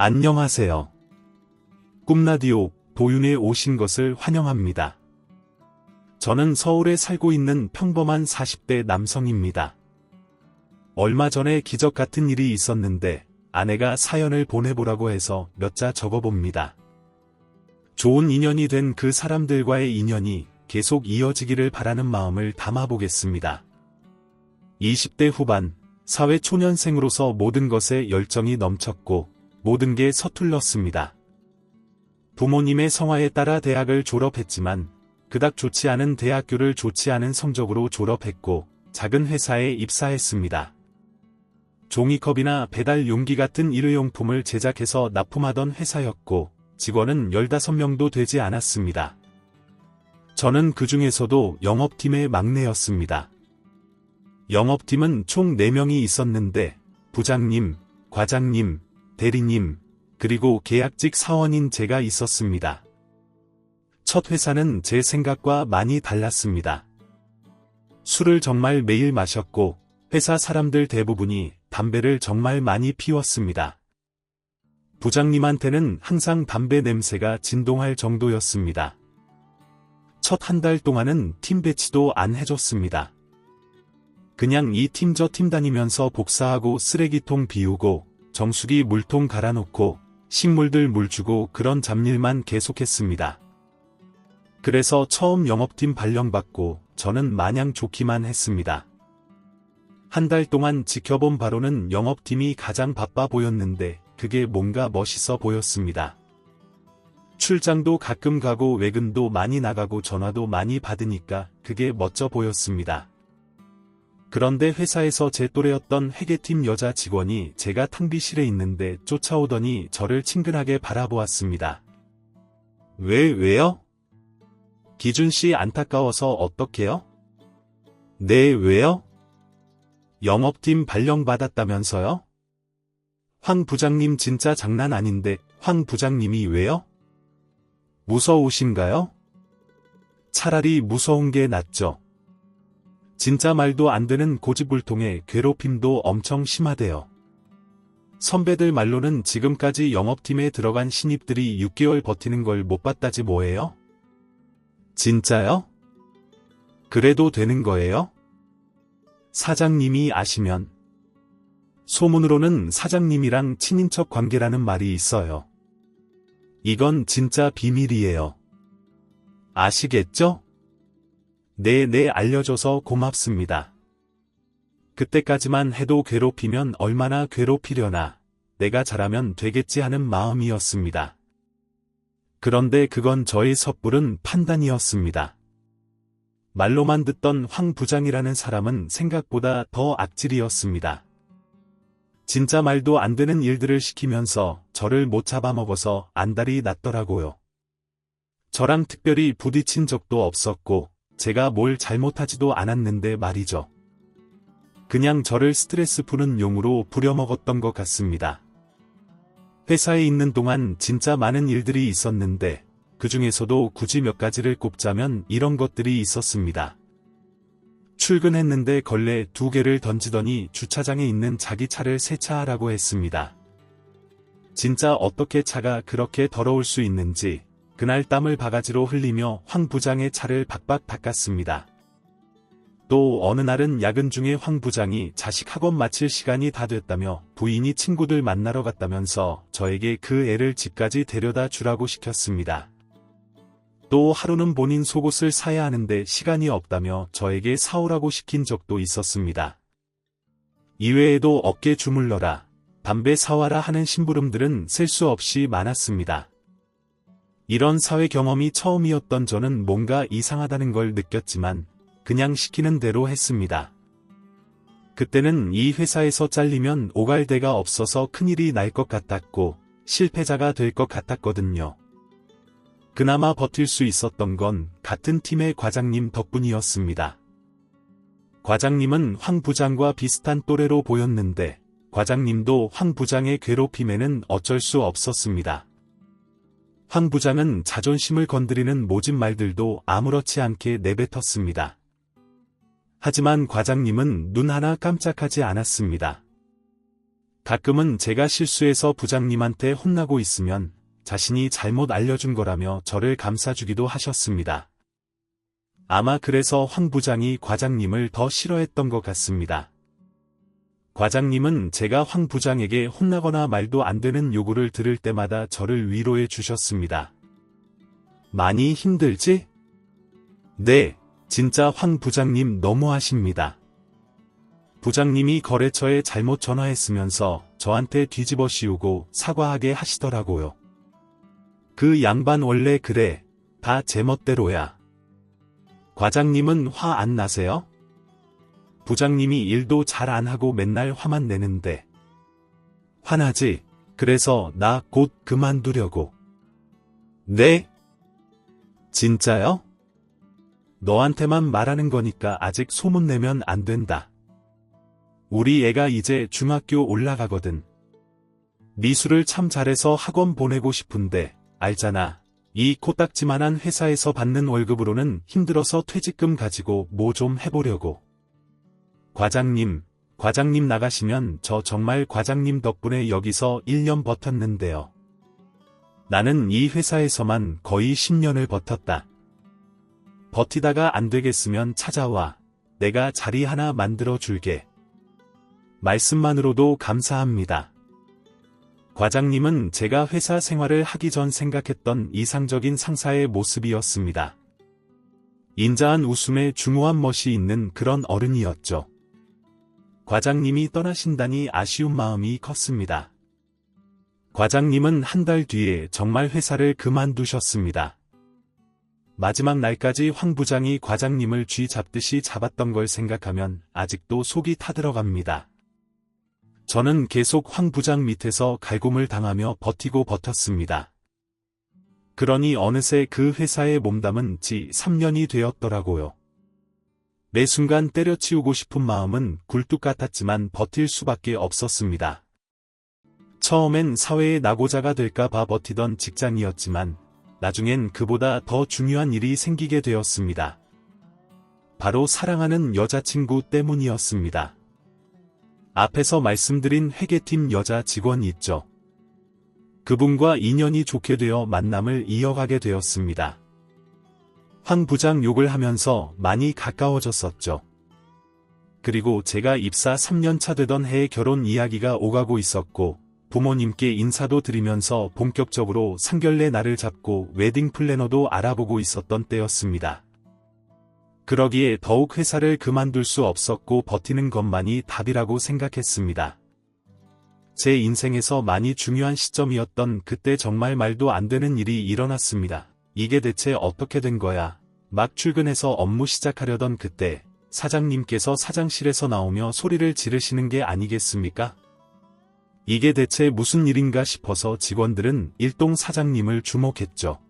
안녕하세요. 꿈라디오 도윤에 오신 것을 환영합니다. 저는 서울에 살고 있는 평범한 40대 남성입니다. 얼마 전에 기적 같은 일이 있었는데 아내가 사연을 보내보라고 해서 몇 자 적어봅니다. 좋은 인연이 된 그 사람들과의 인연이 계속 이어지기를 바라는 마음을 담아보겠습니다. 20대 후반, 사회 초년생으로서 모든 것에 열정이 넘쳤고 모든 게 서툴렀습니다. 부모님의 성화에 따라 대학을 졸업했지만 그닥 좋지 않은 대학교를 좋지 않은 성적으로 졸업했고 작은 회사에 입사했습니다. 종이컵이나 배달 용기 같은 일회용품을 제작해서 납품하던 회사였고 직원은 15명도 되지 않았습니다. 저는 그 중에서도 영업팀의 막내였습니다. 영업팀은 총 4명이 있었는데 부장님, 과장님, 대리님, 그리고 계약직 사원인 제가 있었습니다. 첫 회사는 제 생각과 많이 달랐습니다. 술을 정말 매일 마셨고 회사 사람들 대부분이 담배를 정말 많이 피웠습니다. 부장님한테는 항상 담배 냄새가 진동할 정도였습니다. 첫 한 달 동안은 팀 배치도 안 해줬습니다. 그냥 이 팀 저 팀 다니면서 복사하고 쓰레기통 비우고 정수기 물통 갈아놓고 식물들 물 주고 그런 잡일만 계속했습니다. 그래서 처음 영업팀 발령받고 저는 마냥 좋기만 했습니다. 한 달 동안 지켜본 바로는 영업팀이 가장 바빠 보였는데 그게 뭔가 멋있어 보였습니다. 출장도 가끔 가고 외근도 많이 나가고 전화도 많이 받으니까 그게 멋져 보였습니다. 그런데 회사에서 제 또래였던 회계팀 여자 직원이 제가 탕비실에 있는데 쫓아오더니 저를 친근하게 바라보았습니다. 왜요? 기준씨 안타까워서 어떡해요? 네, 왜요? 영업팀 발령받았다면서요? 황 부장님 진짜 장난 아닌데 황 부장님이 왜요? 무서우신가요? 차라리 무서운 게 낫죠. 진짜 말도 안 되는 고집불통에 괴롭힘도 엄청 심하대요. 선배들 말로는 지금까지 영업팀에 들어간 신입들이 6개월 버티는 걸 못 봤다지 뭐예요? 진짜요? 그래도 되는 거예요? 사장님이 아시면. 소문으로는 사장님이랑 친인척 관계라는 말이 있어요. 이건 진짜 비밀이에요. 아시겠죠? 네, 알려줘서 고맙습니다. 그때까지만 해도 괴롭히면 얼마나 괴롭히려나, 내가 잘하면 되겠지 하는 마음이었습니다. 그런데 그건 저의 섣부른 판단이었습니다. 말로만 듣던 황 부장이라는 사람은 생각보다 더 악질이었습니다. 진짜 말도 안 되는 일들을 시키면서 저를 못 잡아먹어서 안달이 났더라고요. 저랑 특별히 부딪힌 적도 없었고 제가 뭘 잘못하지도 않았는데 말이죠. 그냥 저를 스트레스 푸는 용으로 부려먹었던 것 같습니다. 회사에 있는 동안 진짜 많은 일들이 있었는데 그 중에서도 굳이 몇 가지를 꼽자면 이런 것들이 있었습니다. 출근했는데 걸레 2개를 던지더니 주차장에 있는 자기 차를 세차하라고 했습니다. 진짜 어떻게 차가 그렇게 더러울 수 있는지 그날 땀을 바가지로 흘리며 황 부장의 차를 박박 닦았습니다. 또 어느 날은 야근 중에 황 부장이 자식 학원 마칠 시간이 다 됐다며 부인이 친구들 만나러 갔다면서 저에게 그 애를 집까지 데려다 주라고 시켰습니다. 또 하루는 본인 속옷을 사야 하는데 시간이 없다며 저에게 사오라고 시킨 적도 있었습니다. 이외에도 어깨 주물러라, 담배 사와라 하는 심부름들은 셀 수 없이 많았습니다. 이런 사회 경험이 처음이었던 저는 뭔가 이상하다는 걸 느꼈지만 그냥 시키는 대로 했습니다. 그때는 이 회사에서 잘리면 오갈 데가 없어서 큰일이 날 것 같았고 실패자가 될 것 같았거든요. 그나마 버틸 수 있었던 건 같은 팀의 과장님 덕분이었습니다. 과장님은 황 부장과 비슷한 또래로 보였는데 과장님도 황 부장의 괴롭힘에는 어쩔 수 없었습니다. 황 부장은 자존심을 건드리는 모진 말들도 아무렇지 않게 내뱉었습니다. 하지만 과장님은 눈 하나 깜짝하지 않았습니다. 가끔은 제가 실수해서 부장님한테 혼나고 있으면 자신이 잘못 알려준 거라며 저를 감싸주기도 하셨습니다. 아마 그래서 황 부장이 과장님을 더 싫어했던 것 같습니다. 과장님은 제가 황 부장에게 혼나거나 말도 안 되는 요구를 들을 때마다 저를 위로해 주셨습니다. 많이 힘들지? 네, 진짜 황 부장님 너무하십니다. 부장님이 거래처에 잘못 전화했으면서 저한테 뒤집어 씌우고 사과하게 하시더라고요. 그 양반 원래 그래, 다 제멋대로야. 과장님은 화 안 나세요? 부장님이 일도 잘 안 하고 맨날 화만 내는데. 화나지. 그래서 나 곧 그만두려고. 네? 진짜요? 너한테만 말하는 거니까 아직 소문내면 안 된다. 우리 애가 이제 중학교 올라가거든. 미술을 참 잘해서 학원 보내고 싶은데, 알잖아. 이 코딱지만한 회사에서 받는 월급으로는 힘들어서 퇴직금 가지고 뭐 좀 해보려고. 과장님 나가시면 저 정말 과장님 덕분에 여기서 1년 버텼는데요. 나는 이 회사에서만 거의 10년을 버텼다. 버티다가 안 되겠으면 찾아와. 내가 자리 하나 만들어 줄게. 말씀만으로도 감사합니다. 과장님은 제가 회사 생활을 하기 전 생각했던 이상적인 상사의 모습이었습니다. 인자한 웃음에 중후한 멋이 있는 그런 어른이었죠. 과장님이 떠나신다니 아쉬운 마음이 컸습니다. 과장님은 한 달 뒤에 정말 회사를 그만두셨습니다. 마지막 날까지 황 부장이 과장님을 쥐 잡듯이 잡았던 걸 생각하면 아직도 속이 타들어갑니다. 저는 계속 황 부장 밑에서 갈굼을 당하며 버티고 버텼습니다. 그러니 어느새 그 회사에 몸담은 지 3년이 되었더라고요. 매 순간 때려치우고 싶은 마음은 굴뚝 같았지만 버틸 수밖에 없었습니다. 처음엔 사회의 낙오자가 될까봐 버티던 직장이었지만 나중엔 그보다 더 중요한 일이 생기게 되었습니다. 바로 사랑하는 여자친구 때문이었습니다. 앞에서 말씀드린 회계팀 여자 직원 있죠. 그분과 인연이 좋게 되어 만남을 이어가게 되었습니다. 황 부장 욕을 하면서 많이 가까워졌었죠. 그리고 제가 입사 3년차 되던 해에 결혼 이야기가 오가고 있었고 부모님께 인사도 드리면서 본격적으로 상견례 날을 잡고 웨딩 플래너도 알아보고 있었던 때였습니다. 그러기에 더욱 회사를 그만둘 수 없었고 버티는 것만이 답이라고 생각했습니다. 제 인생에서 많이 중요한 시점이었던 그때 정말 말도 안 되는 일이 일어났습니다. 이게 대체 어떻게 된 거야? 막 출근해서 업무 시작하려던 그때 사장님께서 사장실에서 나오며 소리를 지르시는 게 아니겠습니까? 이게 대체 무슨 일인가 싶어서 직원들은 일동 사장님을 주목했죠.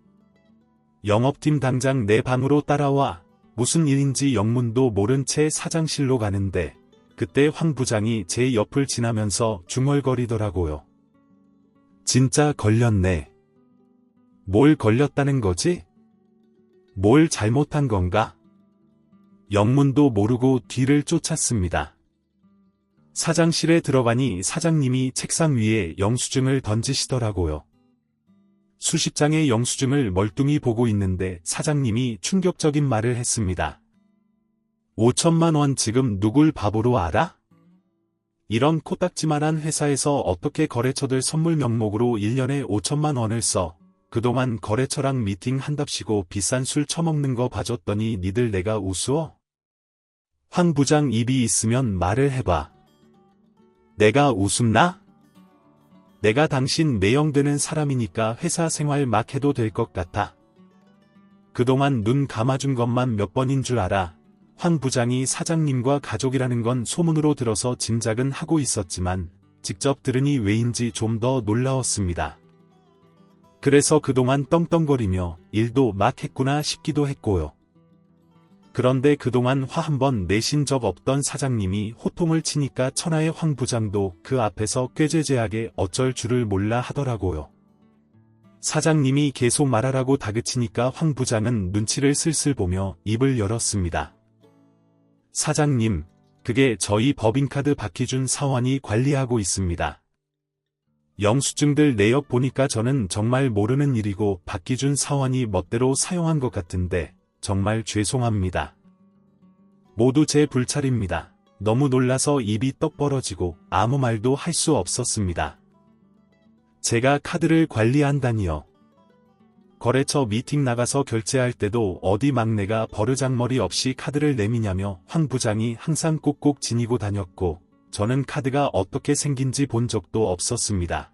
영업팀 당장 내 방으로 따라와. 무슨 일인지 영문도 모른 채 사장실로 가는데 그때 황 부장이 제 옆을 지나면서 중얼거리더라고요. 진짜 걸렸네. 뭘 걸렸다는 거지? 뭘 잘못한 건가? 영문도 모르고 뒤를 쫓았습니다. 사장실에 들어가니 사장님이 책상 위에 영수증을 던지시더라고요. 수십 장의 영수증을 멀뚱히 보고 있는데 사장님이 충격적인 말을 했습니다. 5천만 원 지금 누굴 바보로 알아? 이런 코딱지만한 회사에서 어떻게 거래처들 선물 명목으로 1년에 5천만 원을 써? 그동안 거래처랑 미팅 한답시고 비싼 술 처먹는 거 봐줬더니 니들 내가 우스워? 황 부장 입이 있으면 말을 해봐. 내가 우습나? 내가 당신 매형되는 사람이니까 회사 생활 막 해도 될 것 같아. 그동안 눈 감아준 것만 몇 번인 줄 알아. 황 부장이 사장님과 가족이라는 건 소문으로 들어서 짐작은 하고 있었지만 직접 들으니 왜인지 좀 더 놀라웠습니다. 그래서 그동안 떵떵거리며 일도 막 했구나 싶기도 했고요. 그런데 그동안 화 한 번 내신 적 없던 사장님이 호통을 치니까 천하의 황 부장도 그 앞에서 꾀죄죄하게 어쩔 줄을 몰라 하더라고요. 사장님이 계속 말하라고 다그치니까 황 부장은 눈치를 슬슬 보며 입을 열었습니다. 사장님, 그게 저희 법인카드 박희준 사원이 관리하고 있습니다. 영수증들 내역 보니까 저는 정말 모르는 일이고 박기준 사원이 멋대로 사용한 것 같은데 정말 죄송합니다. 모두 제 불찰입니다. 너무 놀라서 입이 떡 벌어지고 아무 말도 할 수 없었습니다. 제가 카드를 관리한다니요. 거래처 미팅 나가서 결제할 때도 어디 막내가 버르장머리 없이 카드를 내미냐며 황 부장이 항상 꼭꼭 지니고 다녔고 저는 카드가 어떻게 생긴지 본 적도 없었습니다.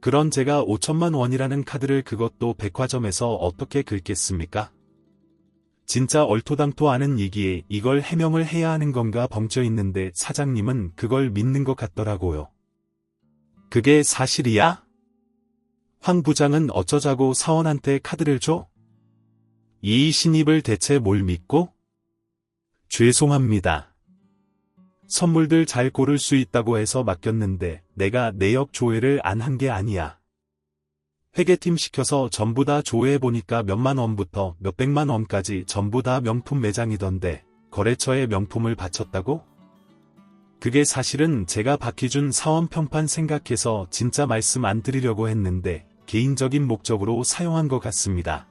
그런 제가 5천만 원이라는 카드를 그것도 백화점에서 어떻게 긁겠습니까? 진짜 얼토당토 않은 얘기에 이걸 해명을 해야 하는 건가 벙쪄 있는데 사장님은 그걸 믿는 것 같더라고요. 그게 사실이야? 황 부장은 어쩌자고 사원한테 카드를 줘? 이 신입을 대체 뭘 믿고? 죄송합니다. 선물들 잘 고를 수 있다고 해서 맡겼는데 내가 내역 조회를 안 한 게 아니야. 회계팀 시켜서 전부 다 조회해보니까 몇만 원부터 몇백만 원까지 전부 다 명품 매장이던데 거래처에 명품을 바쳤다고? 그게 사실은 제가 박기준 사원 평판 생각해서 진짜 말씀 안 드리려고 했는데 개인적인 목적으로 사용한 것 같습니다.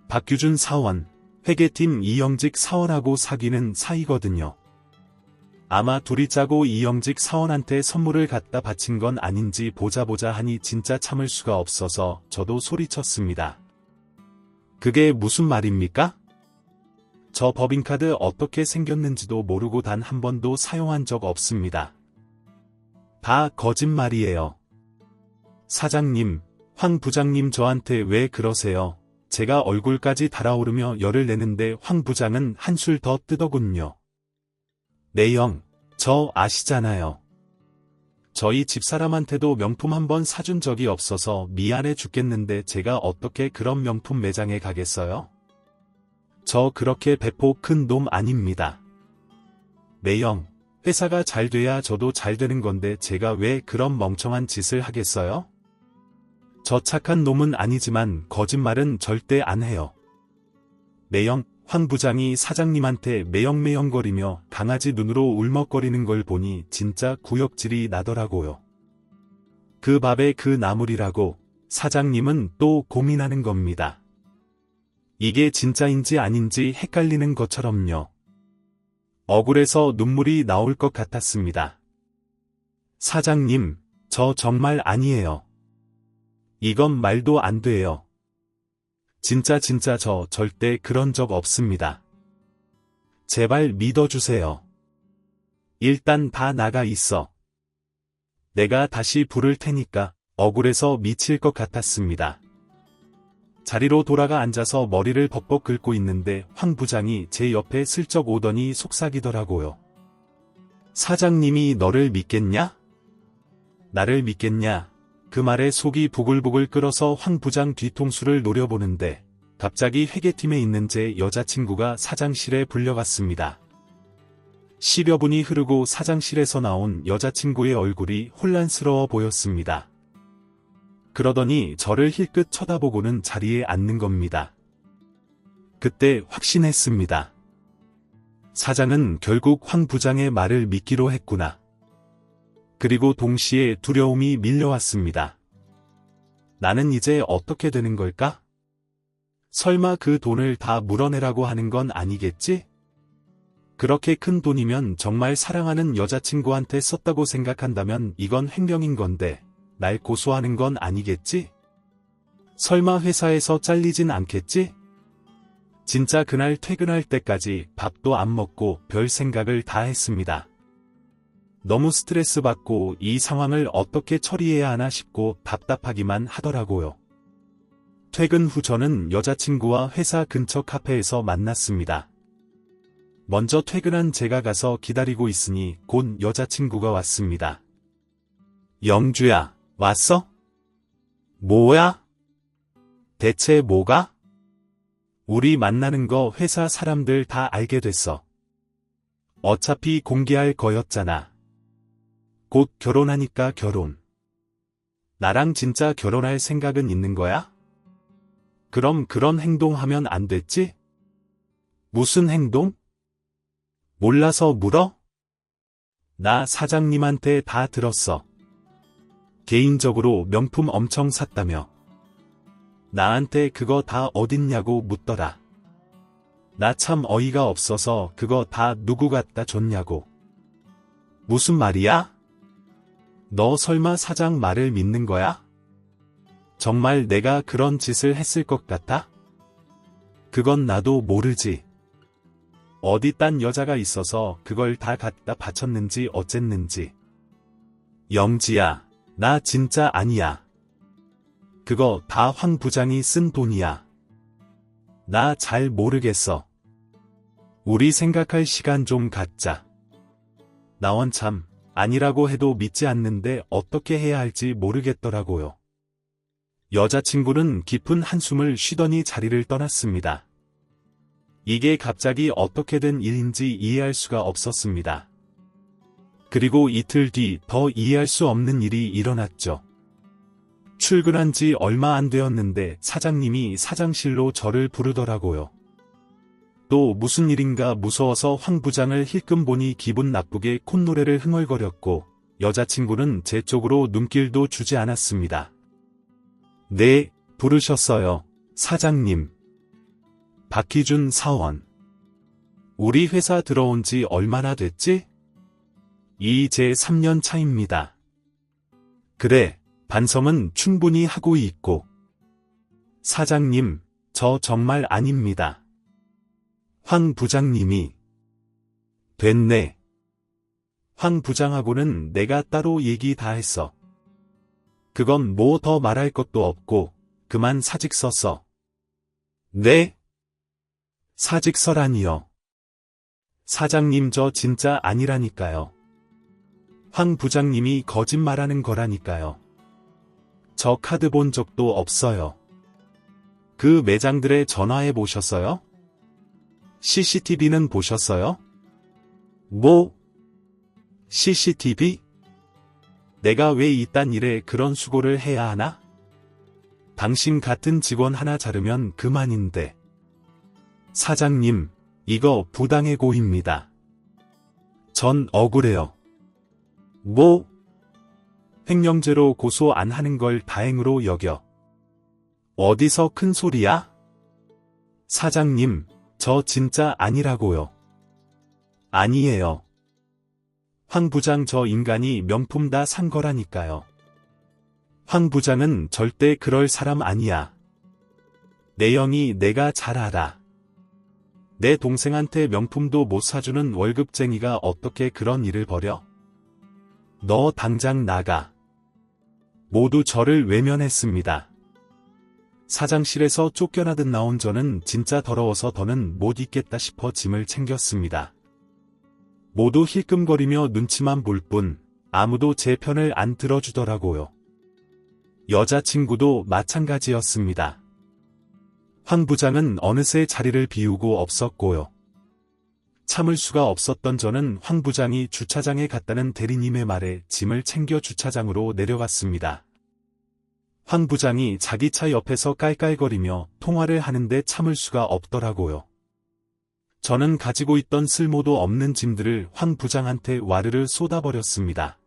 박규준 사원, 회계팀 이영직 사원하고 사귀는 사이거든요. 아마 둘이 짜고 이영직 사원한테 선물을 갖다 바친 건 아닌지 보자 하니 진짜 참을 수가 없어서 저도 소리쳤습니다. 그게 무슨 말입니까? 저 법인카드 어떻게 생겼는지도 모르고 단 한 번도 사용한 적 없습니다. 다 거짓말이에요. 사장님, 황 부장님 저한테 왜 그러세요? 제가 얼굴까지 달아오르며 열을 내는데 황 부장은 한술 더 뜨더군요. 내영, 저 아시잖아요. 저희 집사람한테도 명품 한 번 사준 적이 없어서 미안해 죽겠는데 제가 어떻게 그런 명품 매장에 가겠어요? 저 그렇게 배포 큰 놈 아닙니다. 내영, 회사가 잘 돼야 저도 잘 되는 건데 제가 왜 그런 멍청한 짓을 하겠어요? 저 착한 놈은 아니지만 거짓말은 절대 안 해요. 내영, 황 부장이 사장님한테 매영매영거리며 강아지 눈으로 울먹거리는 걸 보니 진짜 구역질이 나더라고요. 그 밥에 그 나물이라고 사장님은 또 고민하는 겁니다. 이게 진짜인지 아닌지 헷갈리는 것처럼요. 억울해서 눈물이 나올 것 같았습니다. 사장님, 저 정말 아니에요. 이건 말도 안 돼요. 진짜 저 절대 그런 적 없습니다. 제발 믿어주세요. 일단 다 나가 있어. 내가 다시 부를 테니까. 억울해서 미칠 것 같았습니다. 자리로 돌아가 앉아서 머리를 벅벅 긁고 있는데 황 부장이 제 옆에 슬쩍 오더니 속삭이더라고요. 사장님이 너를 믿겠냐? 나를 믿겠냐? 그 말에 속이 부글부글 끓어서 황 부장 뒤통수를 노려보는데 갑자기 회계팀에 있는 제 여자친구가 사장실에 불려갔습니다. 10여 분이 흐르고 사장실에서 나온 여자친구의 얼굴이 혼란스러워 보였습니다. 그러더니 저를 힐끗 쳐다보고는 자리에 앉는 겁니다. 그때 확신했습니다. 사장은 결국 황 부장의 말을 믿기로 했구나. 그리고 동시에 두려움이 밀려왔습니다. 나는 이제 어떻게 되는 걸까? 설마 그 돈을 다 물어내라고 하는 건 아니겠지? 그렇게 큰 돈이면 정말 사랑하는 여자친구한테 썼다고 생각한다면 이건 횡령인 건데 날 고소하는 건 아니겠지? 설마 회사에서 잘리진 않겠지? 진짜 그날 퇴근할 때까지 밥도 안 먹고 별 생각을 다 했습니다. 너무 스트레스 받고 이 상황을 어떻게 처리해야 하나 싶고 답답하기만 하더라고요. 퇴근 후 저는 여자친구와 회사 근처 카페에서 만났습니다. 먼저 퇴근한 제가 가서 기다리고 있으니 곧 여자친구가 왔습니다. 영주야, 왔어? 뭐야? 대체 뭐가? 우리 만나는 거 회사 사람들 다 알게 됐어. 어차피 공개할 거였잖아. 곧 결혼하니까 결혼. 나랑 진짜 결혼할 생각은 있는 거야? 그럼 그런 행동하면 안 됐지? 무슨 행동? 몰라서 물어? 나 사장님한테 다 들었어. 개인적으로 명품 엄청 샀다며. 나한테 그거 다 어딨냐고 묻더라. 나 참 어이가 없어서 그거 다 누구 갖다 줬냐고. 무슨 말이야? 너 설마 사장 말을 믿는 거야? 정말 내가 그런 짓을 했을 것 같아? 그건 나도 모르지. 어디 딴 여자가 있어서 그걸 다 갖다 바쳤는지 어쨌는지. 영지야, 나 진짜 아니야. 그거 다 황 부장이 쓴 돈이야. 나 잘 모르겠어. 우리 생각할 시간 좀 갖자. 나원 참, 아니라고 해도 믿지 않는데 어떻게 해야 할지 모르겠더라고요. 여자친구는 깊은 한숨을 쉬더니 자리를 떠났습니다. 이게 갑자기 어떻게 된 일인지 이해할 수가 없었습니다. 그리고 이틀 뒤 더 이해할 수 없는 일이 일어났죠. 출근한 지 얼마 안 되었는데 사장님이 사장실로 저를 부르더라고요. 또 무슨 일인가 무서워서 황 부장을 힐끔 보니 기분 나쁘게 콧노래를 흥얼거렸고 여자친구는 제 쪽으로 눈길도 주지 않았습니다. 네, 부르셨어요, 사장님. 박희준 사원. 우리 회사 들어온 지 얼마나 됐지? 이제 3년 차입니다. 그래, 반성은 충분히 하고 있고. 사장님, 저 정말 아닙니다. 황 부장님이. 됐네. 황 부장하고는 내가 따로 얘기 다 했어. 그건 뭐 더 말할 것도 없고 그만 사직서 써. 네? 사직서라니요. 사장님 저 진짜 아니라니까요. 황 부장님이 거짓말하는 거라니까요. 저 카드 본 적도 없어요. 그 매장들에 전화해 보셨어요? CCTV는 보셨어요? 뭐? CCTV? 내가 왜 이딴 일에 그런 수고를 해야 하나? 당신 같은 직원 하나 자르면 그만인데. 사장님, 이거 부당해고입니다. 전 억울해요. 뭐? 횡령죄로 고소 안 하는 걸 다행으로 여겨. 어디서 큰 소리야? 사장님, 저 진짜 아니라고요. 아니에요. 황 부장 저 인간이 명품 다 산 거라니까요. 황 부장은 절대 그럴 사람 아니야. 내 형이 내가 잘 알아. 내 동생한테 명품도 못 사주는 월급쟁이가 어떻게 그런 일을 벌여? 너 당장 나가. 모두 저를 외면했습니다. 사장실에서 쫓겨나듯 나온 저는 진짜 더러워서 더는 못 있겠다 싶어 짐을 챙겼습니다. 모두 힐끔거리며 눈치만 볼 뿐 아무도 제 편을 안 들어주더라고요. 여자친구도 마찬가지였습니다. 황 부장은 어느새 자리를 비우고 없었고요. 참을 수가 없었던 저는 황 부장이 주차장에 갔다는 대리님의 말에 짐을 챙겨 주차장으로 내려갔습니다. 황 부장이 자기 차 옆에서 깔깔거리며 통화를 하는데 참을 수가 없더라고요. 저는 가지고 있던 쓸모도 없는 짐들을 황 부장한테 와르르 쏟아버렸습니다.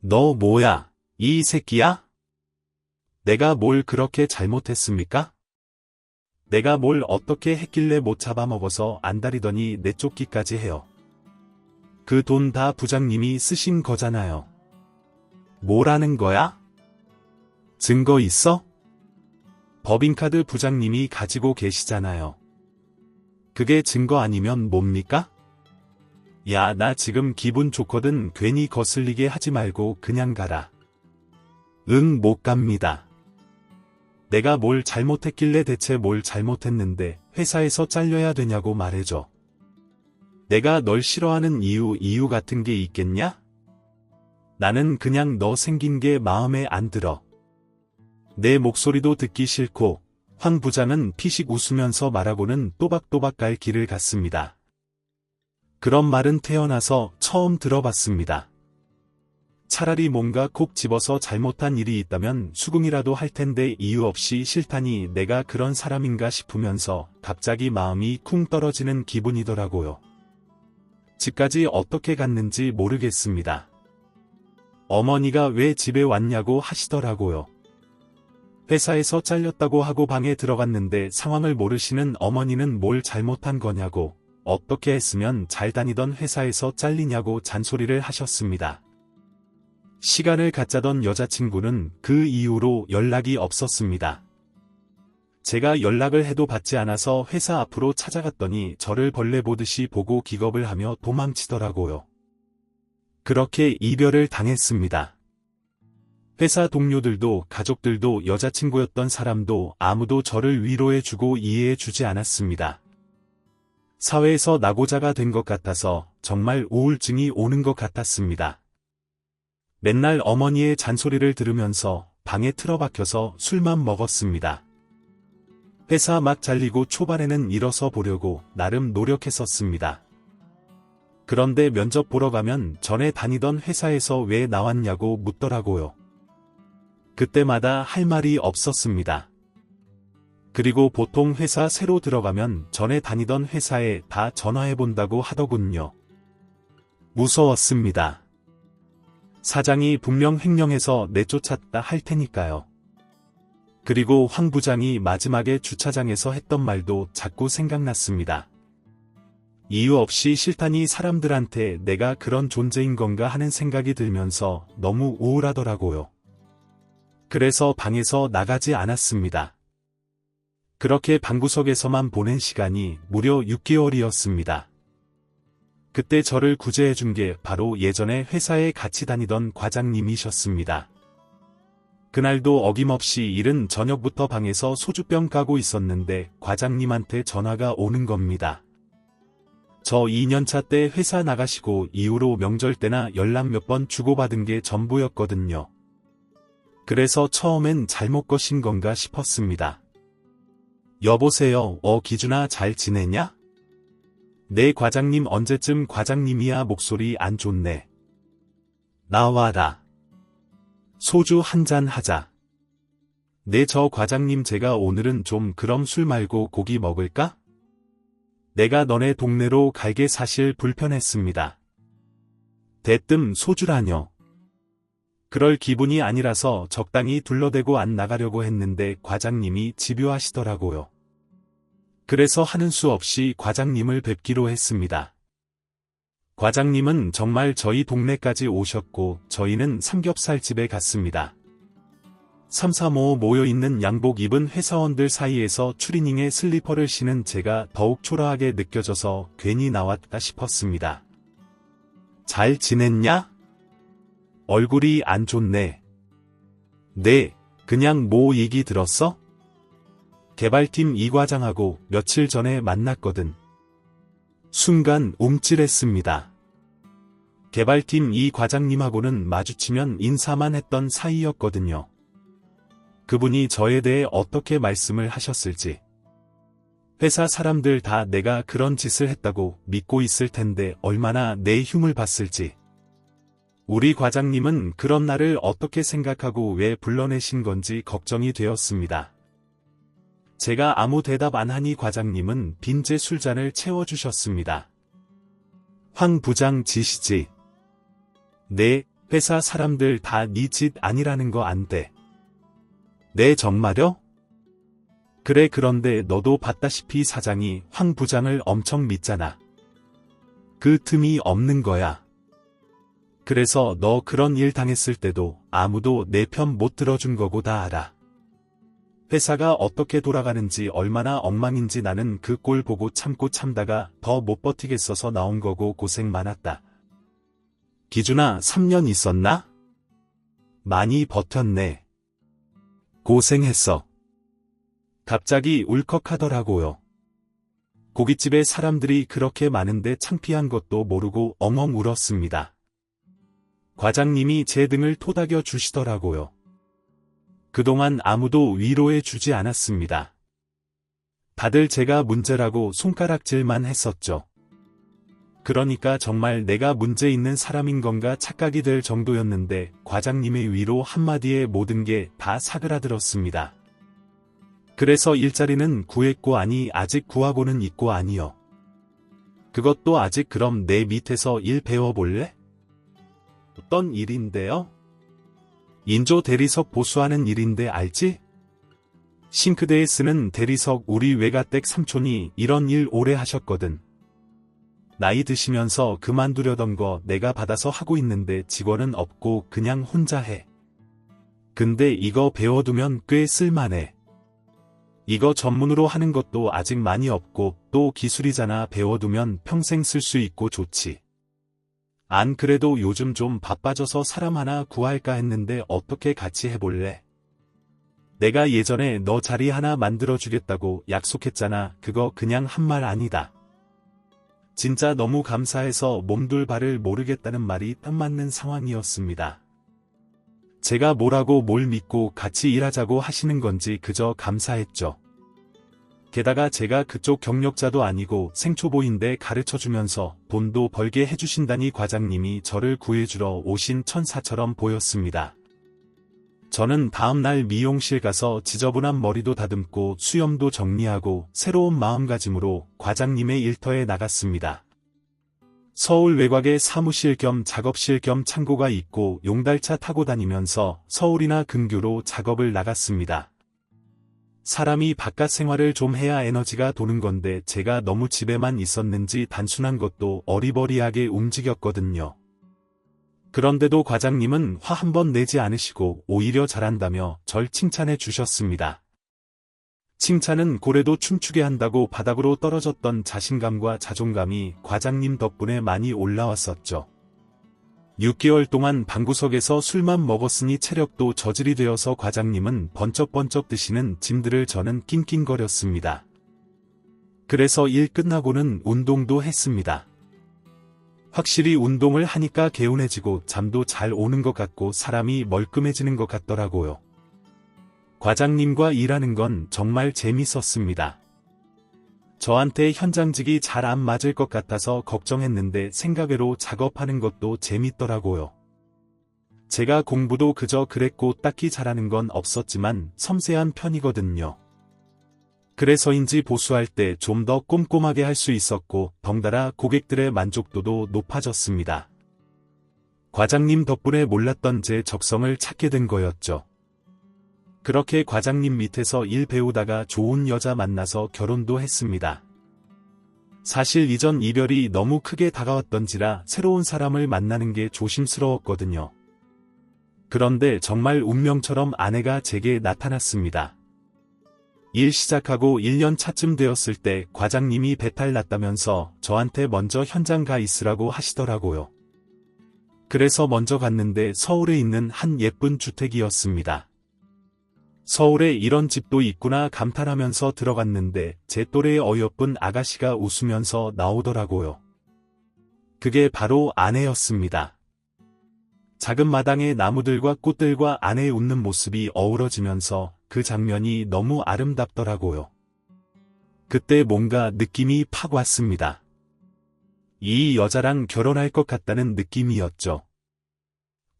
너 뭐야, 이 새끼야? 내가 뭘 그렇게 잘못했습니까? 내가 뭘 어떻게 했길래 못 잡아먹어서 안달이더니 내쫓기까지 해요. 그 돈 다 부장님이 쓰신 거잖아요. 뭐라는 거야? 증거 있어? 법인카드 부장님이 가지고 계시잖아요. 그게 증거 아니면 뭡니까? 야, 나 지금 기분 좋거든. 괜히 거슬리게 하지 말고 그냥 가라. 응, 못 갑니다. 내가 뭘 잘못했길래 대체 뭘 잘못했는데 회사에서 잘려야 되냐고 말해줘. 내가 널 싫어하는 이유 같은 게 있겠냐? 나는 그냥 너 생긴 게 마음에 안 들어. 내 목소리도 듣기 싫고. 황 부장은 피식 웃으면서 말하고는 또박또박 갈 길을 갔습니다. 그런 말은 태어나서 처음 들어봤습니다. 차라리 뭔가 콕 집어서 잘못한 일이 있다면 수긍이라도 할 텐데 이유 없이 싫다니 내가 그런 사람인가 싶으면서 갑자기 마음이 쿵 떨어지는 기분이더라고요. 집까지 어떻게 갔는지 모르겠습니다. 어머니가 왜 집에 왔냐고 하시더라고요. 회사에서 잘렸다고 하고 방에 들어갔는데 상황을 모르시는 어머니는 뭘 잘못한 거냐고, 어떻게 했으면 잘 다니던 회사에서 잘리냐고 잔소리를 하셨습니다. 시간을 갖자던 여자친구는 그 이후로 연락이 없었습니다. 제가 연락을 해도 받지 않아서 회사 앞으로 찾아갔더니 저를 벌레 보듯이 보고 기겁을 하며 도망치더라고요. 그렇게 이별을 당했습니다. 회사 동료들도 가족들도 여자친구였던 사람도 아무도 저를 위로해주고 이해해주지 않았습니다. 사회에서 낙오자가 된 것 같아서 정말 우울증이 오는 것 같았습니다. 맨날 어머니의 잔소리를 들으면서 방에 틀어박혀서 술만 먹었습니다. 회사 막 잘리고 초반에는 일어서 보려고 나름 노력했었습니다. 그런데 면접 보러 가면 전에 다니던 회사에서 왜 나왔냐고 묻더라고요. 그때마다 할 말이 없었습니다. 그리고 보통 회사 새로 들어가면 전에 다니던 회사에 다 전화해본다고 하더군요. 무서웠습니다. 사장이 분명 횡령해서 내쫓았다 할 테니까요. 그리고 황 부장이 마지막에 주차장에서 했던 말도 자꾸 생각났습니다. 이유 없이 싫다니 사람들한테 내가 그런 존재인 건가 하는 생각이 들면서 너무 우울하더라고요. 그래서 방에서 나가지 않았습니다. 그렇게 방구석에서만 보낸 시간이 무려 6개월이었습니다. 그때 저를 구제해준 게 바로 예전에 회사에 같이 다니던 과장님이셨습니다. 그날도 어김없이 이른 저녁부터 방에서 소주병 까고 있었는데 과장님한테 전화가 오는 겁니다. 저 2년차 때 회사 나가시고 이후로 명절 때나 연락 몇 번 주고받은 게 전부였거든요. 그래서 처음엔 잘못 거신 건가 싶었습니다. 여보세요, 기준아 잘 지내냐? 네 과장님 언제쯤 과장님이야 목소리 안 좋네. 나와라. 소주 한잔 하자. 네 저 과장님 제가 오늘은 좀 그럼 술 말고 고기 먹을까? 내가 너네 동네로 갈게 사실 불편했습니다. 대뜸 소주라뇨. 그럴 기분이 아니라서 적당히 둘러대고 안 나가려고 했는데 과장님이 집요하시더라고요. 그래서 하는 수 없이 과장님을 뵙기로 했습니다. 과장님은 정말 저희 동네까지 오셨고 저희는 삼겹살집에 갔습니다. 335 모여있는 양복 입은 회사원들 사이에서 추리닝에 슬리퍼를 신은 제가 더욱 초라하게 느껴져서 괜히 나왔다 싶었습니다. 잘 지냈냐? 얼굴이 안 좋네. 네, 그냥 뭐 얘기 들었어? 개발팀 이 과장하고 며칠 전에 만났거든. 순간 움찔했습니다. 개발팀 이 과장님하고는 마주치면 인사만 했던 사이였거든요. 그분이 저에 대해 어떻게 말씀을 하셨을지. 회사 사람들 다 내가 그런 짓을 했다고 믿고 있을 텐데 얼마나 내 흉을 봤을지. 우리 과장님은 그런 나를 어떻게 생각하고 왜 불러내신 건지 걱정이 되었습니다. 제가 아무 대답 안 하니 과장님은 빈제 술잔을 채워주셨습니다. 황 부장 짓이지. 네, 회사 사람들 다 네 짓 아니라는 거 안 돼. 네 정말요? 그래 그런데 너도 봤다시피 사장이 황 부장을 엄청 믿잖아. 그 틈이 없는 거야. 그래서 너 그런 일 당했을 때도 아무도 내 편 못 들어준 거고 다 알아. 회사가 어떻게 돌아가는지 얼마나 엉망인지 나는 그 꼴 보고 참고 참다가 더 못 버티겠어서 나온 거고 고생 많았다. 기준아 3년 있었나? 많이 버텼네. 고생했어. 갑자기 울컥하더라고요. 고깃집에 사람들이 그렇게 많은데 창피한 것도 모르고 엉엉 울었습니다. 과장님이 제 등을 토닥여 주시더라고요. 그동안 아무도 위로해 주지 않았습니다. 다들 제가 문제라고 손가락질만 했었죠. 그러니까 정말 내가 문제 있는 사람인 건가 착각이 될 정도였는데 과장님의 위로 한마디에 모든 게 다 사그라들었습니다. 그래서 일자리는 구했고 아니 아직 구하고는 있고 아니요. 그것도 아직 그럼 내 밑에서 일 배워볼래? 어떤 일인데요? 인조 대리석 보수하는 일인데 알지? 싱크대에 쓰는 대리석 우리 외가댁 삼촌이 이런 일 오래 하셨거든. 나이 드시면서 그만두려던 거 내가 받아서 하고 있는데 직원은 없고 그냥 혼자 해. 근데 이거 배워두면 꽤 쓸만해. 이거 전문으로 하는 것도 아직 많이 없고 또 기술이잖아. 배워두면 평생 쓸 수 있고 좋지. 안 그래도 요즘 좀 바빠져서 사람 하나 구할까 했는데 어떻게 같이 해볼래? 내가 예전에 너 자리 하나 만들어주겠다고 약속했잖아. 그거 그냥 한 말 아니다. 진짜 너무 감사해서 몸둘 바를 모르겠다는 말이 딱 맞는 상황이었습니다. 제가 뭐라고 뭘 믿고 같이 일하자고 하시는 건지 그저 감사했죠. 게다가 제가 그쪽 경력자도 아니고 생초보인데 가르쳐주면서 돈도 벌게 해주신다니 과장님이 저를 구해주러 오신 천사처럼 보였습니다. 저는 다음날 미용실 가서 지저분한 머리도 다듬고 수염도 정리하고 새로운 마음가짐으로 과장님의 일터에 나갔습니다. 서울 외곽에 사무실 겸 작업실 겸 창고가 있고 용달차 타고 다니면서 서울이나 근교로 작업을 나갔습니다. 사람이 바깥 생활을 좀 해야 에너지가 도는 건데 제가 너무 집에만 있었는지 단순한 것도 어리버리하게 움직였거든요. 그런데도 과장님은 화 한 번 내지 않으시고 오히려 잘한다며 절 칭찬해 주셨습니다. 칭찬은 고래도 춤추게 한다고 바닥으로 떨어졌던 자신감과 자존감이 과장님 덕분에 많이 올라왔었죠. 6개월 동안 방구석에서 술만 먹었으니 체력도 저질이 되어서 과장님은 번쩍번쩍 드시는 짐들을 저는 낑낑거렸습니다. 그래서 일 끝나고는 운동도 했습니다. 확실히 운동을 하니까 개운해지고 잠도 잘 오는 것 같고 사람이 멀끔해지는 것 같더라고요. 과장님과 일하는 건 정말 재밌었습니다. 저한테 현장직이 잘 안 맞을 것 같아서 걱정했는데 생각외로 작업하는 것도 재밌더라고요. 제가 공부도 그저 그랬고 딱히 잘하는 건 없었지만 섬세한 편이거든요. 그래서인지 보수할 때 좀 더 꼼꼼하게 할 수 있었고 덩달아 고객들의 만족도도 높아졌습니다. 과장님 덕분에 몰랐던 제 적성을 찾게 된 거였죠. 그렇게 과장님 밑에서 일 배우다가 좋은 여자 만나서 결혼도 했습니다. 사실 이전 이별이 너무 크게 다가왔던지라 새로운 사람을 만나는 게 조심스러웠거든요. 그런데 정말 운명처럼 아내가 제게 나타났습니다. 일 시작하고 1년 차쯤 되었을 때 과장님이 배탈 났다면서 저한테 먼저 현장 가 있으라고 하시더라고요. 그래서 먼저 갔는데 서울에 있는 한 예쁜 주택이었습니다. 서울에 이런 집도 있구나 감탄하면서 들어갔는데 제 또래의 어여쁜 아가씨가 웃으면서 나오더라고요. 그게 바로 아내였습니다. 작은 마당의 나무들과 꽃들과 아내의 웃는 모습이 어우러지면서 그 장면이 너무 아름답더라고요. 그때 뭔가 느낌이 팍 왔습니다. 이 여자랑 결혼할 것 같다는 느낌이었죠.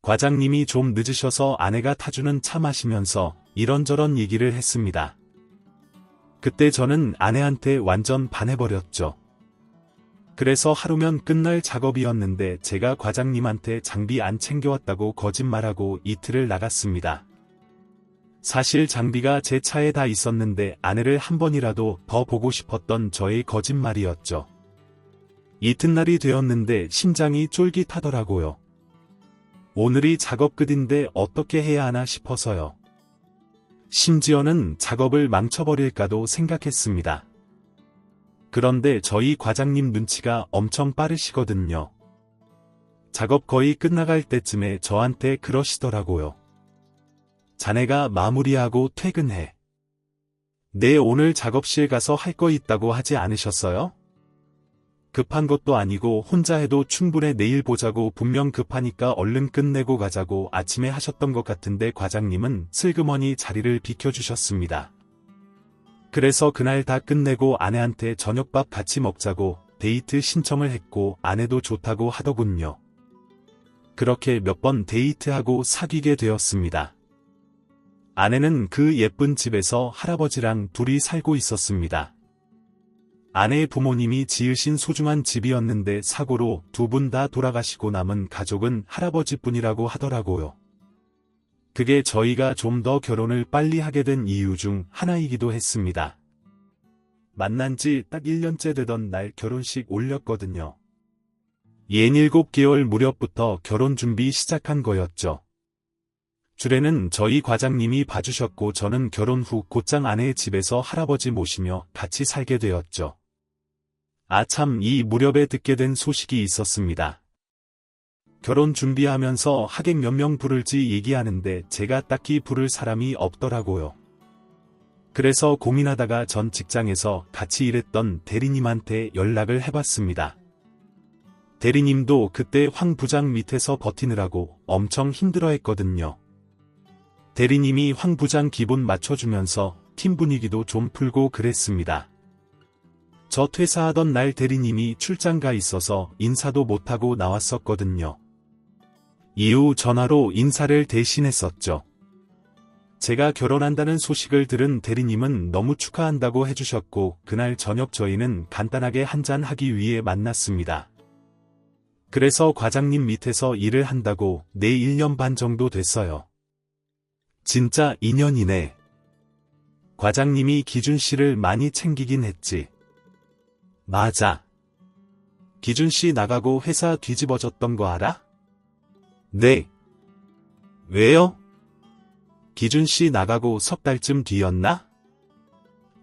과장님이 좀 늦으셔서 아내가 타주는 차 마시면서 이런저런 얘기를 했습니다. 그때 저는 아내한테 완전 반해버렸죠. 그래서 하루면 끝날 작업이었는데 제가 과장님한테 장비 안 챙겨왔다고 거짓말하고 이틀을 나갔습니다. 사실 장비가 제 차에 다 있었는데 아내를 한 번이라도 더 보고 싶었던 저의 거짓말이었죠. 이튿날이 되었는데 심장이 쫄깃하더라고요. 오늘이 작업 끝인데 어떻게 해야 하나 싶어서요. 심지어는 작업을 망쳐버릴까도 생각했습니다. 그런데 저희 과장님 눈치가 엄청 빠르시거든요. 작업 거의 끝나갈 때쯤에 저한테 그러시더라고요. 자네가 마무리하고 퇴근해. 네, 오늘 작업실 가서 할 거 있다고 하지 않으셨어요? 급한 것도 아니고 혼자 해도 충분해. 내일 보자고. 분명 급하니까 얼른 끝내고 가자고 아침에 하셨던 것 같은데 과장님은 슬그머니 자리를 비켜주셨습니다. 그래서 그날 다 끝내고 아내한테 저녁밥 같이 먹자고 데이트 신청을 했고 아내도 좋다고 하더군요. 그렇게 몇 번 데이트하고 사귀게 되었습니다. 아내는 그 예쁜 집에서 할아버지랑 둘이 살고 있었습니다. 아내의 부모님이 지으신 소중한 집이었는데 사고로 두 분 다 돌아가시고 남은 가족은 할아버지뿐이라고 하더라고요. 그게 저희가 좀 더 결혼을 빨리 하게 된 이유 중 하나이기도 했습니다. 만난 지 딱 1년째 되던 날 결혼식 올렸거든요. 67개월 무렵부터 결혼 준비 시작한 거였죠. 주례는 저희 과장님이 봐주셨고 저는 결혼 후 곧장 아내의 집에서 할아버지 모시며 같이 살게 되었죠. 참, 이 무렵에 듣게 된 소식이 있었습니다. 결혼 준비하면서 하객 몇 명 부를지 얘기하는데 제가 딱히 부를 사람이 없더라고요. 그래서 고민하다가 전 직장에서 같이 일했던 대리님한테 연락을 해봤습니다. 대리님도 그때 황 부장 밑에서 버티느라고 엄청 힘들어했거든요. 대리님이 황 부장 기분 맞춰주면서 팀 분위기도 좀 풀고 그랬습니다. 저 퇴사하던 날 대리님이 출장 가 있어서 인사도 못하고 나왔었거든요. 이후 전화로 인사를 대신했었죠. 제가 결혼한다는 소식을 들은 대리님은 너무 축하한다고 해주셨고 그날 저녁 저희는 간단하게 한잔 하기 위해 만났습니다. 그래서 과장님 밑에서 일을 한다고 내 1년 반 정도 됐어요. 진짜 2년이네. 과장님이 기준 씨를 많이 챙기긴 했지. 맞아. 기준 씨 나가고 회사 뒤집어졌던 거 알아? 네. 왜요? 기준 씨 나가고 석 달쯤 뒤였나?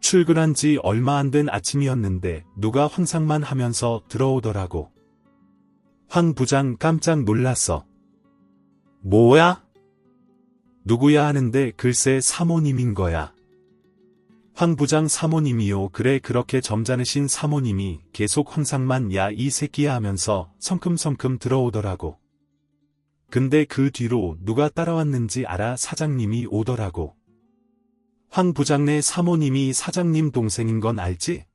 출근한 지 얼마 안 된 아침이었는데 누가 황상만 하면서 들어오더라고. 황 부장 깜짝 놀랐어. 뭐야? 누구야 하는데 글쎄 사모님인 거야. 황 부장 사모님이요. 그래, 그렇게 점잖으신 사모님이 계속 황상만 야 이 새끼야 하면서 성큼성큼 들어오더라고. 근데 그 뒤로 누가 따라왔는지 알아? 사장님이 오더라고. 황 부장네 사모님이 사장님 동생인 건 알지?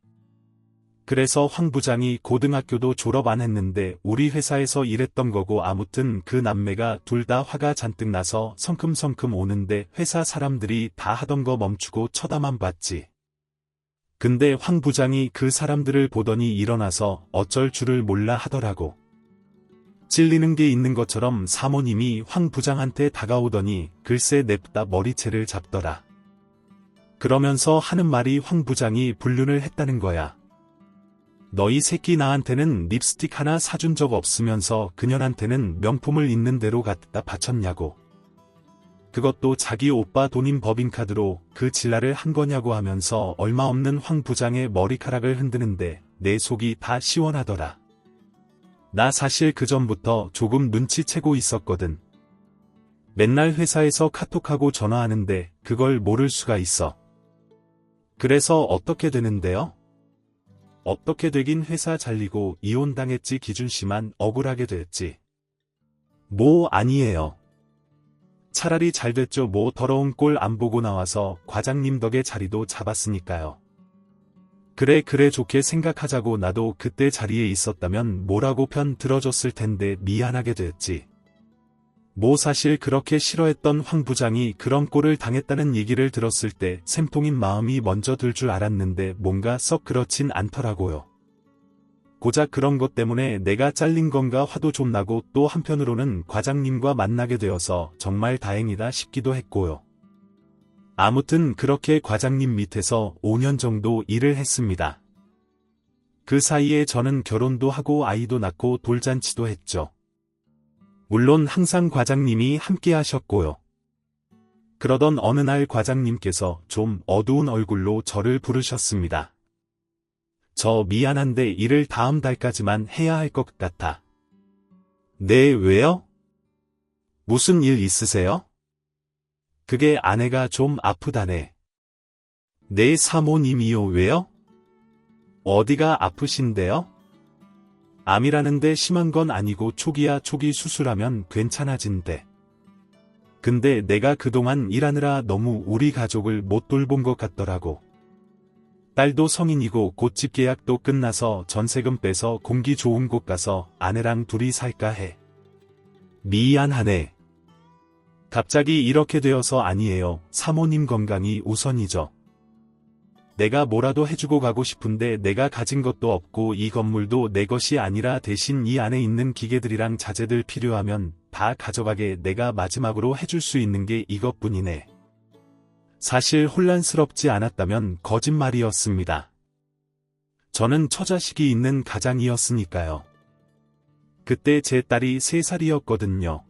그래서 황 부장이 고등학교도 졸업 안 했는데 우리 회사에서 일했던 거고 아무튼 그 남매가 둘 다 화가 잔뜩 나서 성큼성큼 오는데 회사 사람들이 다 하던 거 멈추고 쳐다만 봤지. 근데 황 부장이 그 사람들을 보더니 일어나서 어쩔 줄을 몰라 하더라고. 찔리는 게 있는 것처럼 사모님이 황 부장한테 다가오더니 글쎄 냅다 머리채를 잡더라. 그러면서 하는 말이 황 부장이 불륜을 했다는 거야. 너희 새끼 나한테는 립스틱 하나 사준 적 없으면서 그년한테는 명품을 있는 대로 갖다 바쳤냐고. 그것도 자기 오빠 돈인 법인카드로 그 질라를 한 거냐고 하면서 얼마 없는 황 부장의 머리카락을 흔드는데 내 속이 다 시원하더라. 나 사실 그전부터 조금 눈치채고 있었거든. 맨날 회사에서 카톡하고 전화하는데 그걸 모를 수가 있어. 그래서 어떻게 되는데요? 어떻게 되긴 회사 잘리고 이혼당했지. 기준씨만 억울하게 됐지. 뭐 아니에요. 차라리 잘 됐죠. 뭐 더러운 꼴 안 보고 나와서 과장님 덕에 자리도 잡았으니까요. 그래 좋게 생각하자고. 나도 그때 자리에 있었다면 뭐라고 편 들어줬을 텐데 미안하게 됐지. 뭐 사실 그렇게 싫어했던 황 부장이 그런 꼴을 당했다는 얘기를 들었을 때 샘통인 마음이 먼저 들 줄 알았는데 뭔가 썩 그렇진 않더라고요. 고작 그런 것 때문에 내가 잘린 건가 화도 좀 나고 또 한편으로는 과장님과 만나게 되어서 정말 다행이다 싶기도 했고요. 아무튼 그렇게 과장님 밑에서 5년 정도 일을 했습니다. 그 사이에 저는 결혼도 하고 아이도 낳고 돌잔치도 했죠. 물론 항상 과장님이 함께 하셨고요. 그러던 어느 날 과장님께서 좀 어두운 얼굴로 저를 부르셨습니다. 저 미안한데 일을 다음 달까지만 해야 할 것 같아. 네, 왜요? 무슨 일 있으세요? 그게 아내가 좀 아프다네. 내 사모님이요. 왜요? 어디가 아프신데요? 암이라는데 심한 건 아니고 초기야. 초기 수술하면 괜찮아진대. 근데 내가 그동안 일하느라 너무 우리 가족을 못 돌본 것 같더라고. 딸도 성인이고 곧 집 계약도 끝나서 전세금 빼서 공기 좋은 곳 가서 아내랑 둘이 살까 해. 미안하네. 갑자기 이렇게 되어서 아니에요. 사모님 건강이 우선이죠. 내가 뭐라도 해주고 가고 싶은데 내가 가진 것도 없고 이 건물도 내 것이 아니라 대신 이 안에 있는 기계들이랑 자재들 필요하면 다 가져가게. 내가 마지막으로 해줄 수 있는 게 이것뿐이네. 사실 혼란스럽지 않았다면 거짓말이었습니다. 저는 처자식이 있는 가장이었으니까요. 그때 제 딸이 3살이었거든요.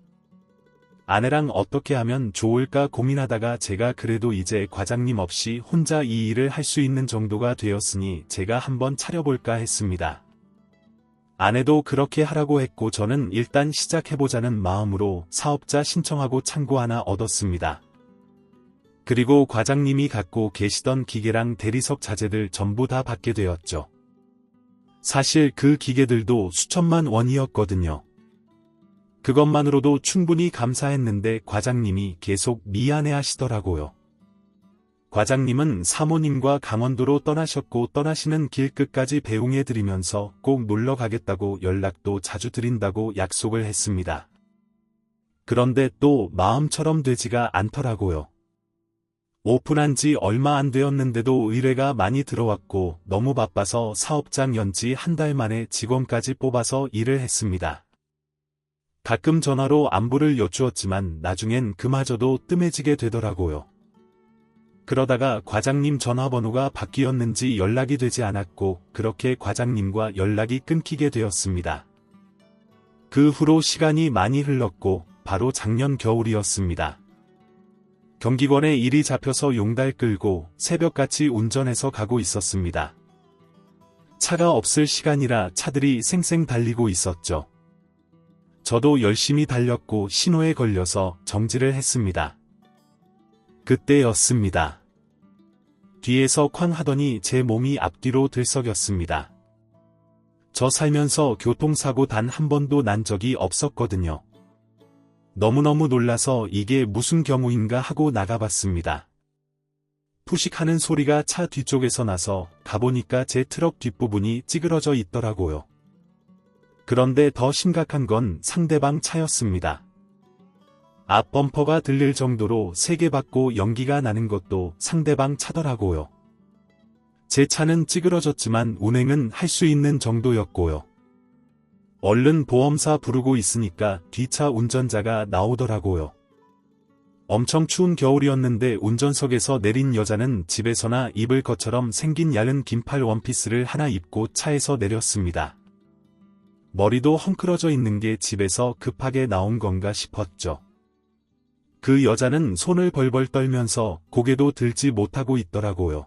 아내랑 어떻게 하면 좋을까 고민하다가 제가 그래도 이제 과장님 없이 혼자 이 일을 할 수 있는 정도가 되었으니 제가 한번 차려볼까 했습니다. 아내도 그렇게 하라고 했고 저는 일단 시작해보자는 마음으로 사업자 신청하고 창구 하나 얻었습니다. 그리고 과장님이 갖고 계시던 기계랑 대리석 자재들 전부 다 받게 되었죠. 사실 그 기계들도 수천만 원이었거든요. 그것만으로도 충분히 감사했는데 과장님이 계속 미안해 하시더라고요. 과장님은 사모님과 강원도로 떠나셨고 떠나시는 길 끝까지 배웅해드리면서 꼭 놀러 가겠다고 연락도 자주 드린다고 약속을 했습니다. 그런데 또 마음처럼 되지가 않더라고요. 오픈한 지 얼마 안 되었는데도 의뢰가 많이 들어왔고 너무 바빠서 사업장 연지 한 달 만에 직원까지 뽑아서 일을 했습니다. 가끔 전화로 안부를 여쭈었지만 나중엔 그마저도 뜸해지게 되더라고요. 그러다가 과장님 전화번호가 바뀌었는지 연락이 되지 않았고 그렇게 과장님과 연락이 끊기게 되었습니다. 그 후로 시간이 많이 흘렀고 바로 작년 겨울이었습니다. 경기권에 일이 잡혀서 용달 끌고 새벽같이 운전해서 가고 있었습니다. 차가 없을 시간이라 차들이 쌩쌩 달리고 있었죠. 저도 열심히 달렸고 신호에 걸려서 정지를 했습니다. 그때였습니다. 뒤에서 쾅 하더니 제 몸이 앞뒤로 들썩였습니다. 저 살면서 교통사고 단 한 번도 난 적이 없었거든요. 너무너무 놀라서 이게 무슨 경우인가 하고 나가봤습니다. 푸식하는 소리가 차 뒤쪽에서 나서 가보니까 제 트럭 뒷부분이 찌그러져 있더라고요. 그런데 더 심각한 건 상대방 차였습니다. 앞 범퍼가 들릴 정도로 세게 받고 연기가 나는 것도 상대방 차더라고요. 제 차는 찌그러졌지만 운행은 할 수 있는 정도였고요. 얼른 보험사 부르고 있으니까 뒷차 운전자가 나오더라고요. 엄청 추운 겨울이었는데 운전석에서 내린 여자는 집에서나 입을 것처럼 생긴 얇은 긴팔 원피스를 하나 입고 차에서 내렸습니다. 머리도 헝클어져 있는 게 집에서 급하게 나온 건가 싶었죠. 그 여자는 손을 벌벌 떨면서 고개도 들지 못하고 있더라고요.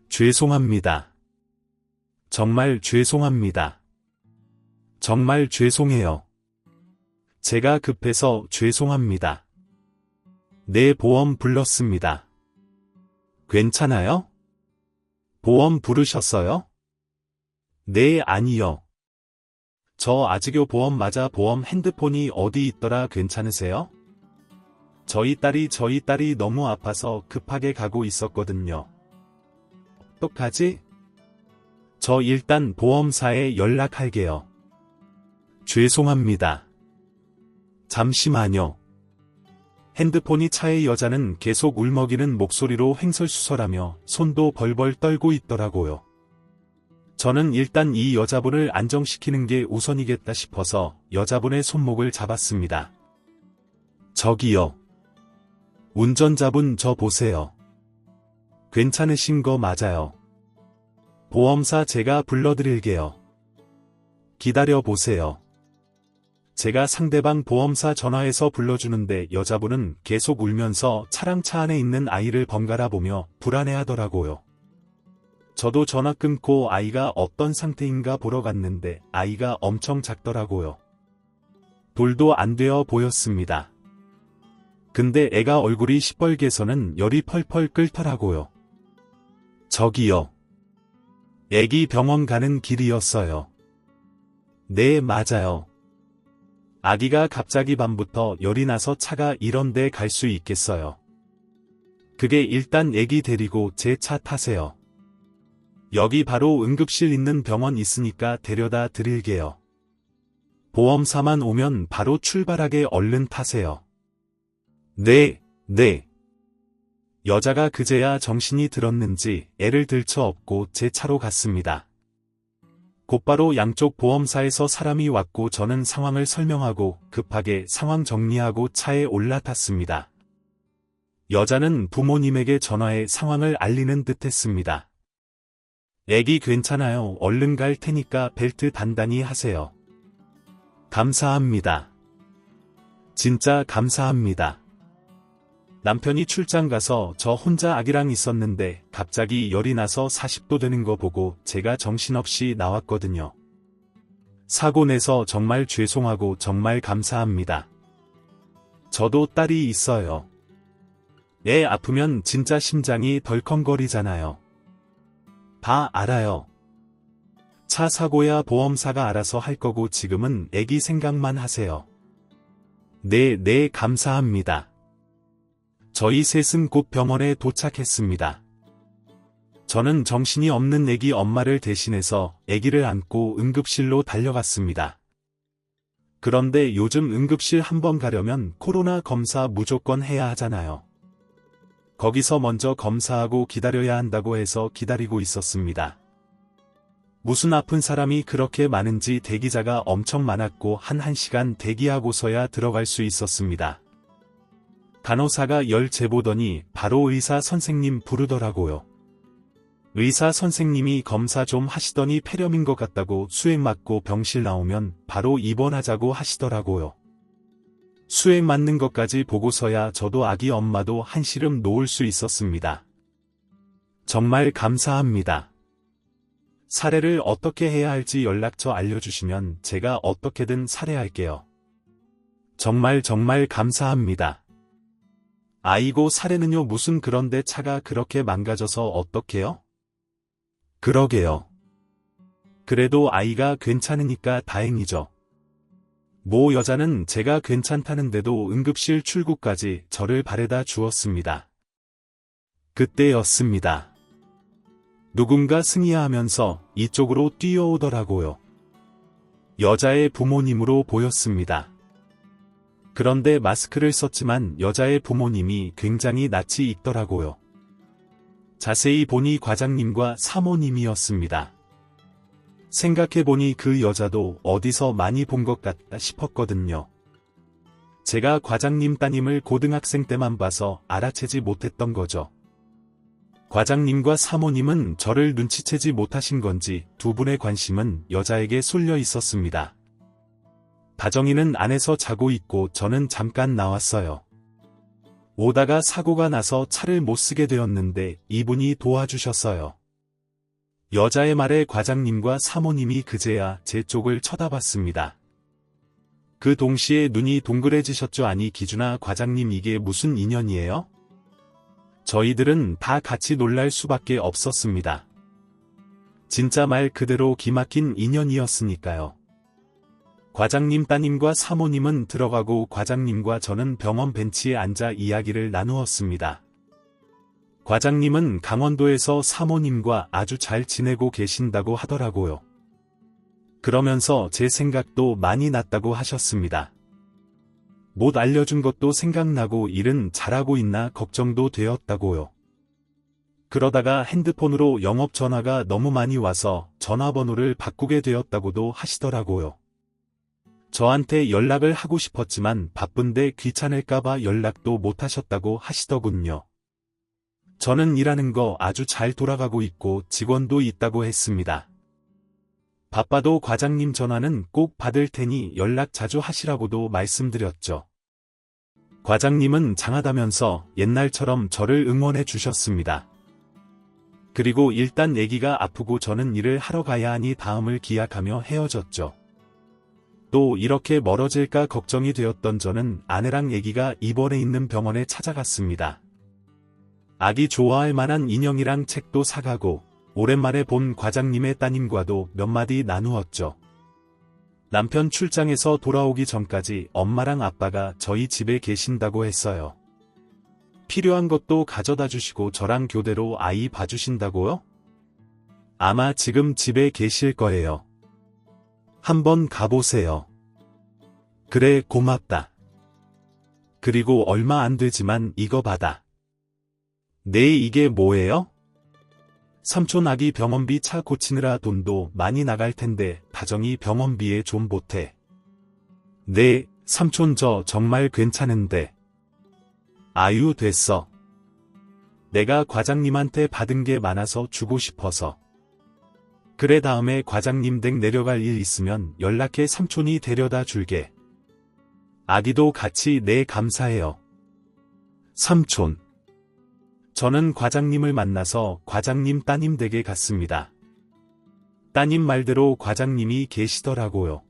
죄송합니다. 정말 죄송합니다. 정말 죄송해요. 제가 급해서 죄송합니다. 네, 보험 불렀습니다. 괜찮아요? 보험 부르셨어요? 네, 아니요. 저 아직요. 보험 맞아. 보험 핸드폰이 어디 있더라. 괜찮으세요? 저희 딸이 너무 아파서 급하게 가고 있었거든요. 어떡하지? 저 일단 보험사에 연락할게요. 죄송합니다. 잠시만요. 핸드폰이 차의 여자는 계속 울먹이는 목소리로 횡설수설하며 손도 벌벌 떨고 있더라고요. 저는 일단 이 여자분을 안정시키는 게 우선이겠다 싶어서 여자분의 손목을 잡았습니다. 저기요. 운전자분 저 보세요. 괜찮으신 거 맞아요. 보험사 제가 불러드릴게요. 기다려 보세요. 제가 상대방 보험사 전화해서 불러주는데 여자분은 계속 울면서 차량 차 안에 있는 아이를 번갈아 보며 불안해하더라고요. 저도 전화 끊고 아이가 어떤 상태인가 보러 갔는데 아이가 엄청 작더라고요. 돌도 안 되어 보였습니다. 근데 애가 얼굴이 시뻘개서는 열이 펄펄 끓더라고요. 저기요. 애기 병원 가는 길이었어요. 네, 맞아요. 아기가 갑자기 밤부터 열이 나서 차가 이런데 갈 수 있겠어요. 그게 일단 애기 데리고 제 차 타세요. 여기 바로 응급실 있는 병원 있으니까 데려다 드릴게요. 보험사만 오면 바로 출발하게 얼른 타세요. 네, 네. 여자가 그제야 정신이 들었는지 애를 들쳐 업고 제 차로 갔습니다. 곧바로 양쪽 보험사에서 사람이 왔고 저는 상황을 설명하고 급하게 상황 정리하고 차에 올라탔습니다. 여자는 부모님에게 전화해 상황을 알리는 듯 했습니다. 애기 괜찮아요. 얼른 갈 테니까 벨트 단단히 하세요. 감사합니다. 진짜 감사합니다. 남편이 출장 가서 저 혼자 아기랑 있었는데 갑자기 열이 나서 40도 되는 거 보고 제가 정신없이 나왔거든요. 사고 내서 정말 죄송하고 정말 감사합니다. 저도 딸이 있어요. 애 아프면 진짜 심장이 덜컹거리잖아요. 다 알아요. 차 사고야 보험사가 알아서 할 거고 지금은 애기 생각만 하세요. 네, 감사합니다. 저희 셋은 곧 병원에 도착했습니다. 저는 정신이 없는 애기 엄마를 대신해서 애기를 안고 응급실로 달려갔습니다. 그런데 요즘 응급실 한번 가려면 코로나 검사 무조건 해야 하잖아요. 거기서 먼저 검사하고 기다려야 한다고 해서 기다리고 있었습니다. 무슨 아픈 사람이 그렇게 많은지 대기자가 엄청 많았고 한 1시간 대기하고서야 들어갈 수 있었습니다. 간호사가 열 재보더니 바로 의사 선생님 부르더라고요. 의사 선생님이 검사 좀 하시더니 폐렴인 것 같다고 수액 맞고 병실 나오면 바로 입원하자고 하시더라고요. 수액 맞는 것까지 보고서야 저도 아기 엄마도 한시름 놓을 수 있었습니다. 정말 감사합니다. 사례를 어떻게 해야 할지 연락처 알려주시면 제가 어떻게든 사례할게요. 정말 감사합니다. 아이고 사례는요 무슨 그런데 차가 그렇게 망가져서 어떡해요? 그러게요. 그래도 아이가 괜찮으니까 다행이죠. 모 여자는 제가 괜찮다는데도 응급실 출구까지 저를 바래다 주었습니다. 그때였습니다. 누군가 승희야 하면서 이쪽으로 뛰어오더라고요. 여자의 부모님으로 보였습니다. 그런데 마스크를 썼지만 여자의 부모님이 굉장히 낯이 익더라고요. 자세히 보니 과장님과 사모님이었습니다. 생각해보니 그 여자도 어디서 많이 본 것 같다 싶었거든요. 제가 과장님 따님을 고등학생 때만 봐서 알아채지 못했던 거죠. 과장님과 사모님은 저를 눈치채지 못하신 건지 두 분의 관심은 여자에게 쏠려 있었습니다. 다정이는 안에서 자고 있고 저는 잠깐 나왔어요. 오다가 사고가 나서 차를 못 쓰게 되었는데 이분이 도와주셨어요. 여자의 말에 과장님과 사모님이 그제야 제 쪽을 쳐다봤습니다. 그 동시에 눈이 동그래지셨죠. 아니 기준아 과장님 이게 무슨 인연이에요? 저희들은 다 같이 놀랄 수밖에 없었습니다. 진짜 말 그대로 기막힌 인연이었으니까요. 과장님 따님과 사모님은 들어가고 과장님과 저는 병원 벤치에 앉아 이야기를 나누었습니다. 과장님은 강원도에서 사모님과 아주 잘 지내고 계신다고 하더라고요. 그러면서 제 생각도 많이 났다고 하셨습니다. 못 알려준 것도 생각나고 일은 잘하고 있나 걱정도 되었다고요. 그러다가 핸드폰으로 영업 전화가 너무 많이 와서 전화번호를 바꾸게 되었다고도 하시더라고요. 저한테 연락을 하고 싶었지만 바쁜데 귀찮을까봐 연락도 못 하셨다고 하시더군요. 저는 일하는 거 아주 잘 돌아가고 있고 직원도 있다고 했습니다. 바빠도 과장님 전화는 꼭 받을 테니 연락 자주 하시라고도 말씀드렸죠. 과장님은 장하다면서 옛날처럼 저를 응원해 주셨습니다. 그리고 일단 아기가 아프고 저는 일을 하러 가야 하니 다음을 기약하며 헤어졌죠. 또 이렇게 멀어질까 걱정이 되었던 저는 아내랑 아기가 입원해 있는 병원에 찾아갔습니다. 아기 좋아할 만한 인형이랑 책도 사가고 오랜만에 본 과장님의 따님과도 몇 마디 나누었죠. 남편 출장에서 돌아오기 전까지 엄마랑 아빠가 저희 집에 계신다고 했어요. 필요한 것도 가져다 주시고 저랑 교대로 아이 봐주신다고요? 아마 지금 집에 계실 거예요. 한번 가보세요. 그래 고맙다. 그리고 얼마 안 되지만 이거 받아. 네, 이게 뭐예요? 삼촌 아기 병원비 차 고치느라 돈도 많이 나갈 텐데 다정이 병원비에 좀 보태. 네, 삼촌 저 정말 괜찮은데. 아유 됐어. 내가 과장님한테 받은 게 많아서 주고 싶어서. 그래 다음에 과장님 댁 내려갈 일 있으면 연락해 삼촌이 데려다 줄게. 아기도 같이 네 감사해요. 삼촌. 저는 과장님을 만나서 과장님 따님 댁에 갔습니다. 따님 말대로 과장님이 계시더라고요.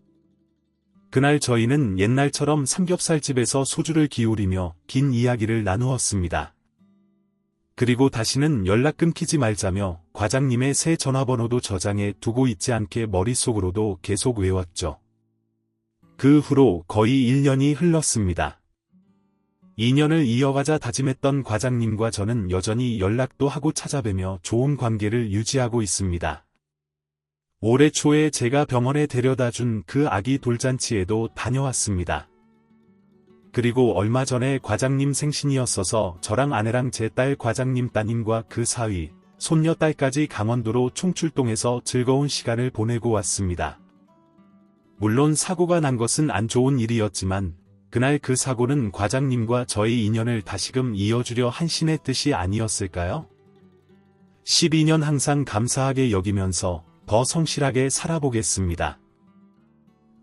그날 저희는 옛날처럼 삼겹살집에서 소주를 기울이며 긴 이야기를 나누었습니다. 그리고 다시는 연락 끊기지 말자며 과장님의 새 전화번호도 저장해 두고 있지 않게 머릿속으로도 계속 외웠죠. 그 후로 거의 1년이 흘렀습니다. 2년을 이어가자 다짐했던 과장님과 저는 여전히 연락도 하고 찾아뵈며 좋은 관계를 유지하고 있습니다. 올해 초에 제가 병원에 데려다 준 그 아기 돌잔치에도 다녀왔습니다. 그리고 얼마 전에 과장님 생신이었어서 저랑 아내랑 제 딸 과장님 따님과 그 사위, 손녀딸까지 강원도로 총출동해서 즐거운 시간을 보내고 왔습니다. 물론 사고가 난 것은 안 좋은 일이었지만 그날 그 사고는 과장님과 저의 인연을 다시금 이어주려 한 신의 뜻이 아니었을까요? 12년 항상 감사하게 여기면서 더 성실하게 살아보겠습니다.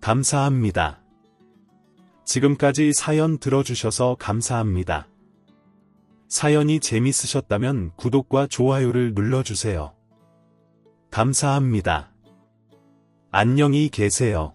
감사합니다. 지금까지 사연 들어주셔서 감사합니다. 사연이 재밌으셨다면 구독과 좋아요를 눌러주세요. 감사합니다. 안녕히 계세요.